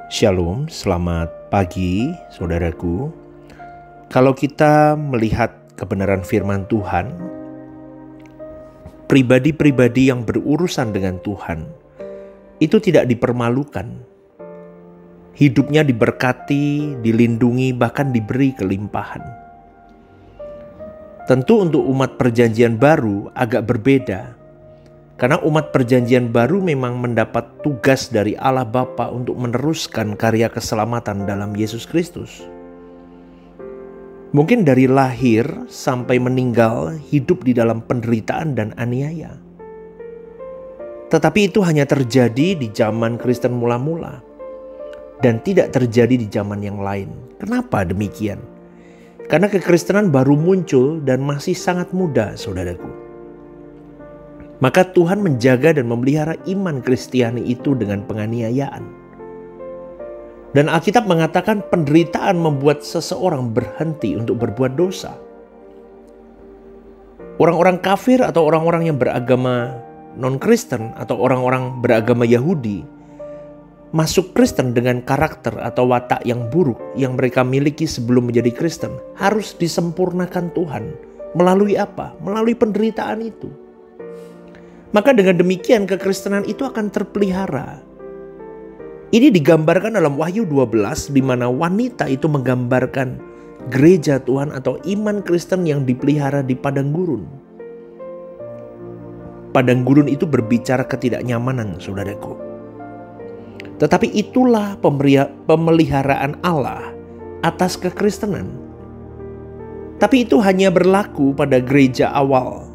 Shalom, selamat pagi saudaraku. Kalau kita melihat kebenaran firman Tuhan, pribadi-pribadi yang berurusan dengan Tuhan itu tidak dipermalukan. Hidupnya diberkati, dilindungi, bahkan diberi kelimpahan. Tentu untuk umat perjanjian baru agak berbeda. Karena umat perjanjian baru memang mendapat tugas dari Allah Bapa untuk meneruskan karya keselamatan dalam Yesus Kristus. Mungkin dari lahir sampai meninggal hidup di dalam penderitaan dan aniaya. Tetapi itu hanya terjadi di zaman Kristen mula-mula dan tidak terjadi di zaman yang lain. Kenapa demikian? Karena kekristenan baru muncul dan masih sangat muda, saudaraku. Maka Tuhan menjaga dan memelihara iman Kristiani itu dengan penganiayaan. Dan Alkitab mengatakan penderitaan membuat seseorang berhenti untuk berbuat dosa. Orang-orang kafir atau orang-orang yang beragama non-Kristen atau orang-orang beragama Yahudi masuk Kristen dengan karakter atau watak yang buruk yang mereka miliki sebelum menjadi Kristen harus disempurnakan Tuhan. Melalui apa? Melalui penderitaan itu. Maka dengan demikian kekristenan itu akan terpelihara. Ini digambarkan dalam Wahyu 12 di mana wanita itu menggambarkan gereja Tuhan atau iman Kristen yang dipelihara di padang gurun. Padang gurun itu berbicara ketidaknyamanan, saudaraku. Tetapi itulah pemeliharaan Allah atas kekristenan. Tapi itu hanya berlaku pada gereja awal.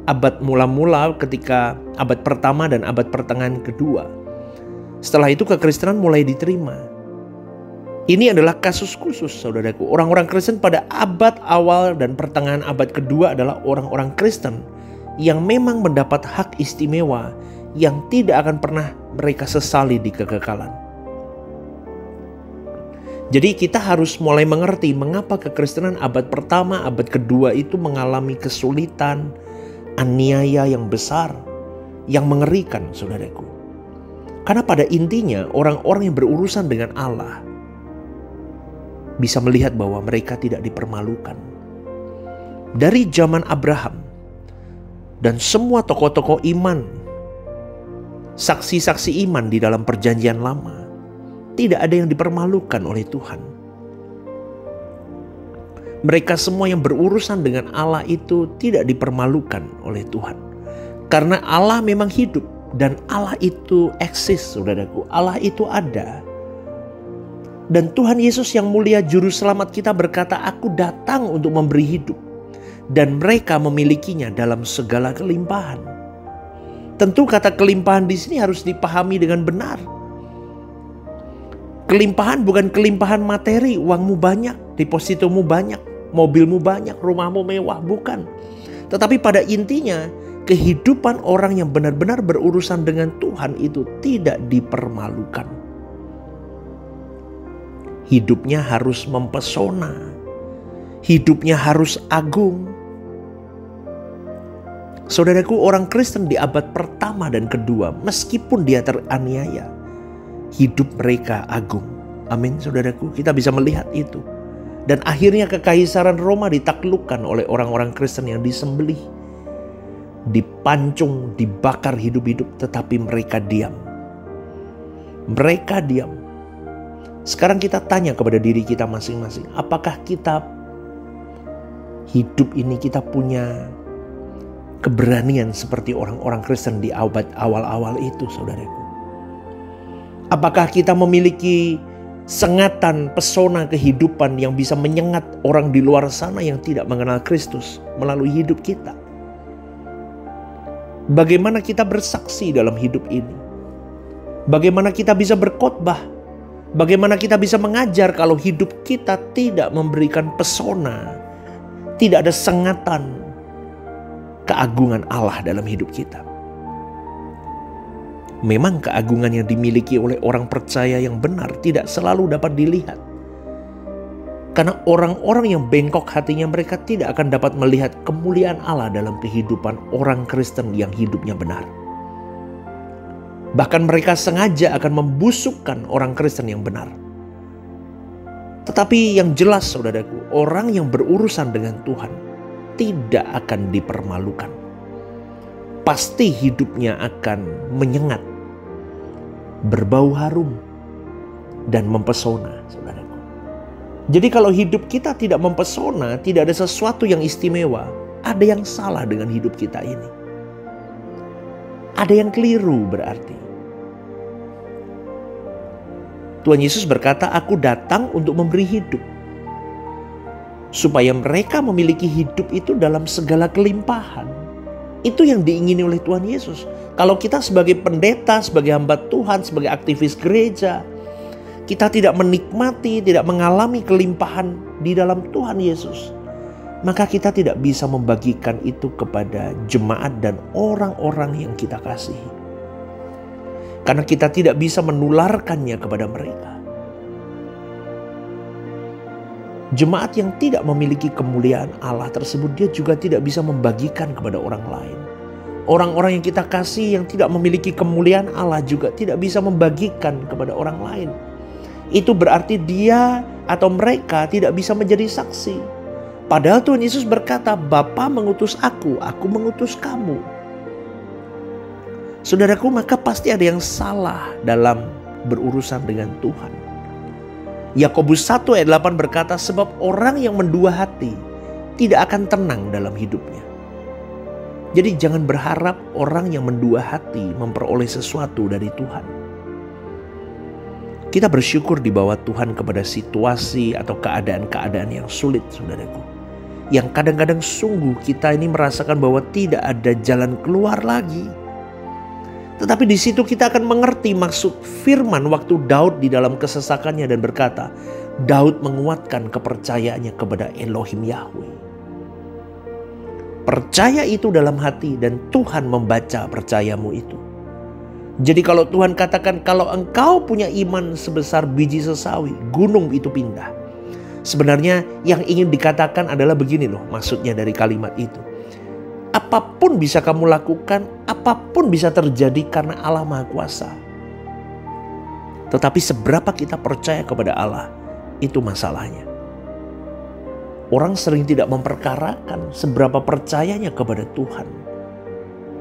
Abad mula-mula ketika abad pertama dan abad pertengahan kedua. Setelah itu kekristenan mulai diterima. Ini adalah kasus khusus, saudaraku. Orang-orang Kristen pada abad awal dan pertengahan abad kedua adalah orang-orang Kristen yang memang mendapat hak istimewa yang tidak akan pernah mereka sesali di kekekalan. Jadi kita harus mulai mengerti mengapa kekristenan abad pertama, abad kedua itu mengalami kesulitan, aniaya yang besar, yang mengerikan, saudaraku. Karena pada intinya orang-orang yang berurusan dengan Allah bisa melihat bahwa mereka tidak dipermalukan. Dari zaman Abraham dan semua tokoh-tokoh iman, saksi-saksi iman di dalam perjanjian lama, tidak ada yang dipermalukan oleh Tuhan. Mereka semua yang berurusan dengan Allah itu tidak dipermalukan oleh Tuhan. Karena Allah memang hidup dan Allah itu eksis, saudaraku. Allah itu ada. Dan Tuhan Yesus yang mulia juru selamat kita berkata, "Aku datang untuk memberi hidup." Dan mereka memilikinya dalam segala kelimpahan. Tentu kata kelimpahan di sini harus dipahami dengan benar. Kelimpahan bukan kelimpahan materi, uangmu banyak, depositomu banyak, mobilmu banyak, rumahmu mewah, bukan. Tetapi pada intinya kehidupan orang yang benar-benar berurusan dengan Tuhan itu tidak dipermalukan. Hidupnya harus mempesona. Hidupnya harus agung. Saudaraku, orang Kristen di abad pertama dan kedua, meskipun dia teraniaya, hidup mereka agung. Amin, saudaraku, kita bisa melihat itu. Dan akhirnya kekaisaran Roma ditaklukkan oleh orang-orang Kristen yang disembelih, dipancung, dibakar hidup-hidup, tetapi mereka diam. Mereka diam. Sekarang kita tanya kepada diri kita masing-masing, apakah kita hidup ini kita punya keberanian seperti orang-orang Kristen di abad awal-awal itu, saudaraku? Apakah kita memiliki sengatan pesona kehidupan yang bisa menyengat orang di luar sana yang tidak mengenal Kristus melalui hidup kita? Bagaimana kita bersaksi dalam hidup ini? Bagaimana kita bisa berkhotbah? Bagaimana kita bisa mengajar kalau hidup kita tidak memberikan pesona, tidak ada sengatan keagungan Allah dalam hidup kita? Memang keagungan yang dimiliki oleh orang percaya yang benar tidak selalu dapat dilihat. Karena orang-orang yang bengkok hatinya, mereka tidak akan dapat melihat kemuliaan Allah dalam kehidupan orang Kristen yang hidupnya benar. Bahkan mereka sengaja akan membusukkan orang Kristen yang benar. Tetapi yang jelas saudaraku, orang yang berurusan dengan Tuhan tidak akan dipermalukan. Pasti hidupnya akan menyengat, berbau harum, dan mempesona saudaraku. Jadi kalau hidup kita tidak mempesona, tidak ada sesuatu yang istimewa, ada yang salah dengan hidup kita ini. Ada yang keliru berarti. Tuhan Yesus berkata, "Aku datang untuk memberi hidup." Supaya mereka memiliki hidup itu dalam segala kelimpahan. Itu yang diingini oleh Tuhan Yesus. Kalau kita sebagai pendeta, sebagai hamba Tuhan, sebagai aktivis gereja, kita tidak menikmati, tidak mengalami kelimpahan di dalam Tuhan Yesus, maka kita tidak bisa membagikan itu kepada jemaat dan orang-orang yang kita kasihi. Karena kita tidak bisa menularkannya kepada mereka. Jemaat yang tidak memiliki kemuliaan Allah tersebut, dia juga tidak bisa membagikan kepada orang lain. Orang-orang yang kita kasih yang tidak memiliki kemuliaan Allah juga tidak bisa membagikan kepada orang lain. Itu berarti dia atau mereka tidak bisa menjadi saksi. Padahal Tuhan Yesus berkata, "Bapa mengutus aku mengutus kamu." Saudaraku, maka pasti ada yang salah dalam berurusan dengan Tuhan. Yakobus 1 ayat 8 berkata, "Sebab orang yang mendua hati tidak akan tenang dalam hidupnya." Jadi jangan berharap orang yang mendua hati memperoleh sesuatu dari Tuhan. Kita bersyukur di bawah Tuhan kepada situasi atau keadaan-keadaan yang sulit, saudaraku. Yang kadang-kadang sungguh kita ini merasakan bahwa tidak ada jalan keluar lagi. Tetapi di situ kita akan mengerti maksud firman waktu Daud di dalam kesesakannya dan berkata, Daud menguatkan kepercayaannya kepada Elohim Yahweh. Percaya itu dalam hati dan Tuhan membaca percayamu itu. Jadi kalau Tuhan katakan kalau engkau punya iman sebesar biji sesawi, gunung itu pindah. Sebenarnya yang ingin dikatakan adalah begini loh maksudnya dari kalimat itu. Apapun bisa kamu lakukan, apapun bisa terjadi karena Allah Maha Kuasa. Tetapi seberapa kita percaya kepada Allah, itu masalahnya. Orang sering tidak memperkarakan seberapa percayanya kepada Tuhan.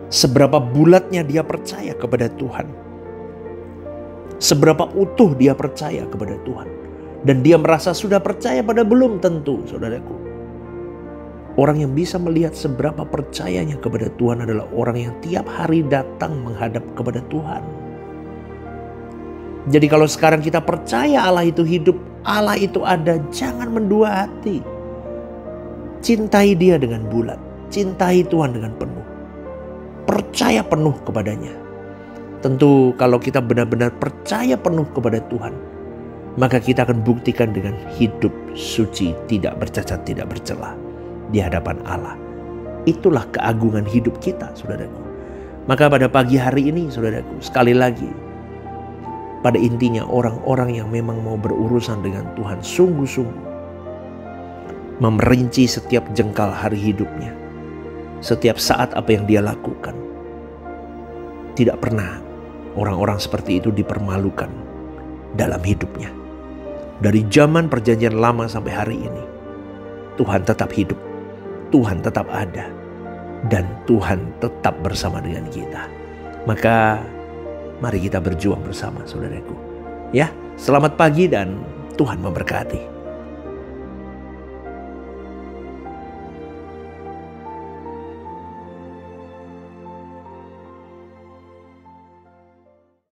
Seberapa bulatnya dia percaya kepada Tuhan. Seberapa utuh dia percaya kepada Tuhan. Dan dia merasa sudah percaya pada belum tentu, saudaraku. Orang yang bisa melihat seberapa percayanya kepada Tuhan adalah orang yang tiap hari datang menghadap kepada Tuhan. Jadi kalau sekarang kita percaya Allah itu hidup, Allah itu ada, jangan mendua hati. Cintai dia dengan bulat, cintai Tuhan dengan penuh. Percaya penuh kepadanya. Tentu kalau kita benar-benar percaya penuh kepada Tuhan, maka kita akan buktikan dengan hidup suci, tidak bercacat, tidak bercela di hadapan Allah. Itulah keagungan hidup kita, saudaraku. Maka pada pagi hari ini, saudaraku, sekali lagi, pada intinya orang-orang yang memang mau berurusan dengan Tuhan sungguh-sungguh, memerinci setiap jengkal hari hidupnya, setiap saat apa yang dia lakukan. Tidak pernah orang-orang seperti itu dipermalukan dalam hidupnya. Dari zaman perjanjian lama sampai hari ini, Tuhan tetap hidup. Tuhan tetap ada dan Tuhan tetap bersama dengan kita. Maka mari kita berjuang bersama, saudaraku. Ya, selamat pagi dan Tuhan memberkati.